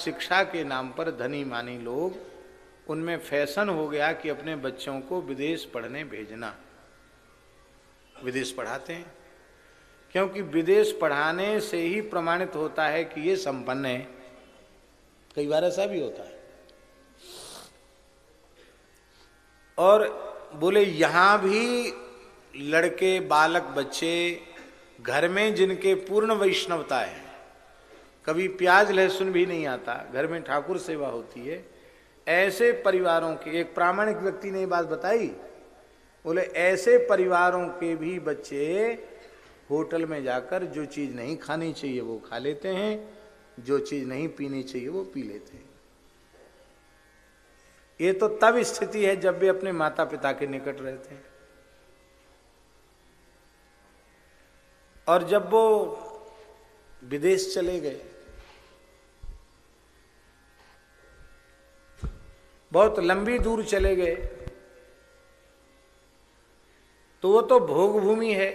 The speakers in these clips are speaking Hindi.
शिक्षा के नाम पर धनी मानी लोग, उनमें फैशन हो गया कि अपने बच्चों को विदेश पढ़ने भेजना। विदेश पढ़ाते हैं क्योंकि विदेश पढ़ाने से ही प्रमाणित होता है कि ये संपन्न है। कई बार ऐसा भी होता है। और बोले यहां भी लड़के, बालक, बच्चे घर में जिनके पूर्ण वैष्णवता है, कभी प्याज लहसुन भी नहीं आता, घर में ठाकुर सेवा होती है, ऐसे परिवारों के, एक प्रामाणिक व्यक्ति ने ये बात बताई, बोले ऐसे परिवारों के भी बच्चे होटल में जाकर जो चीज नहीं खानी चाहिए वो खा लेते हैं, जो चीज नहीं पीनी चाहिए वो पी लेते हैं। ये तो तब स्थिति है जब वे अपने माता पिता के निकट रहते हैं। और जब वो विदेश चले गए, बहुत लंबी दूर चले गए, तो वो तो भोग भूमि है,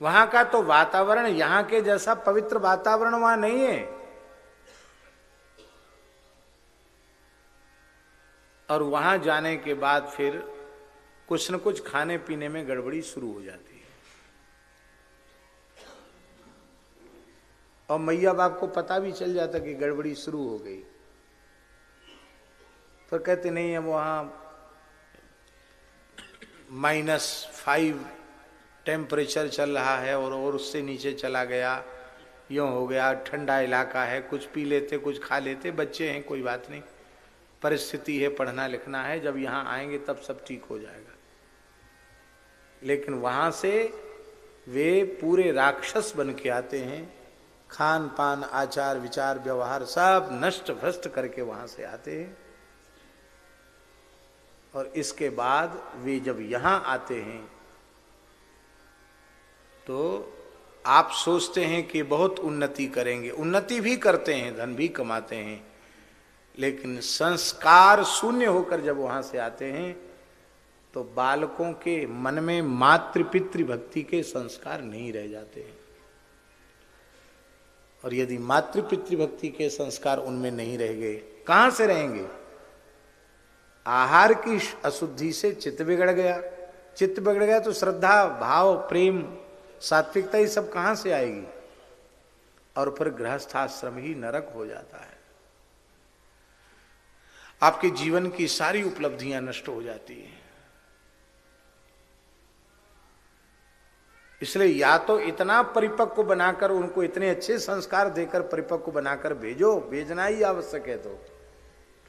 वहां का तो वातावरण यहां के जैसा पवित्र वातावरण वहां नहीं है। और वहां जाने के बाद फिर कुछ न कुछ खाने पीने में गड़बड़ी शुरू हो जाती है। और मैया बाप को पता भी चल जाता कि गड़बड़ी शुरू हो गई, तो कहते नहीं है वहां -5 टेम्परेचर चल रहा है और उससे नीचे चला गया, यूं हो गया, ठंडा इलाका है, कुछ पी लेते कुछ खा लेते, बच्चे हैं कोई बात नहीं, परिस्थिति है, पढ़ना लिखना है, जब यहां आएंगे तब सब ठीक हो जाएगा। लेकिन वहां से वे पूरे राक्षस बन के आते हैं, खान पान, आचार विचार, व्यवहार सब नष्ट भ्रष्ट करके वहां से आते हैं। और इसके बाद वे जब यहां आते हैं तो आप सोचते हैं कि बहुत उन्नति करेंगे, उन्नति भी करते हैं, धन भी कमाते हैं, लेकिन संस्कार शून्य होकर जब वहां से आते हैं तो बालकों के मन में मातृ पितृ भक्ति के संस्कार नहीं रह जाते हैं। और यदि मातृ पितृ भक्ति के संस्कार उनमें नहीं रह गए, कहां से रहेंगे? आहार की अशुद्धि से चित्त बिगड़ गया, चित्त बिगड़ गया तो श्रद्धा, भाव, प्रेम, सात्विकता, ये सब कहां से आएगी? और फिर गृहस्थाश्रम ही नरक हो जाता है। आपके जीवन की सारी उपलब्धियां नष्ट हो जाती हैं। इसलिए या तो इतना परिपक्व बनाकर, उनको इतने अच्छे संस्कार देकर परिपक्व बनाकर भेजो, भेजना ही आवश्यक है, तो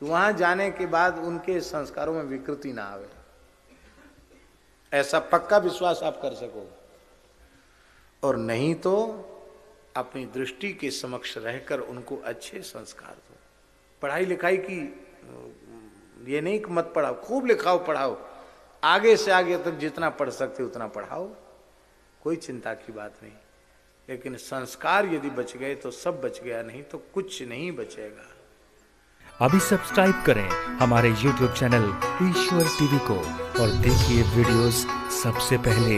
कि वहां जाने के बाद उनके संस्कारों में विकृति ना आवे, ऐसा पक्का विश्वास आप कर सको। और नहीं तो अपनी दृष्टि के समक्ष रहकर उनको अच्छे संस्कार दो। पढ़ाई लिखाई की ये नहीं कि मत पढ़ाओ, खूब लिखाओ, पढ़ाओ, आगे से आगे तक जितना पढ़ सकते उतना पढ़ाओ, कोई चिंता की बात नहीं। लेकिन संस्कार यदि बच गए तो सब बच गया, नहीं तो कुछ नहीं बचेगा। अभी सब्सक्राइब करें हमारे YouTube चैनल ईश्वर टीवी को और देखिए वीडियोस सबसे पहले।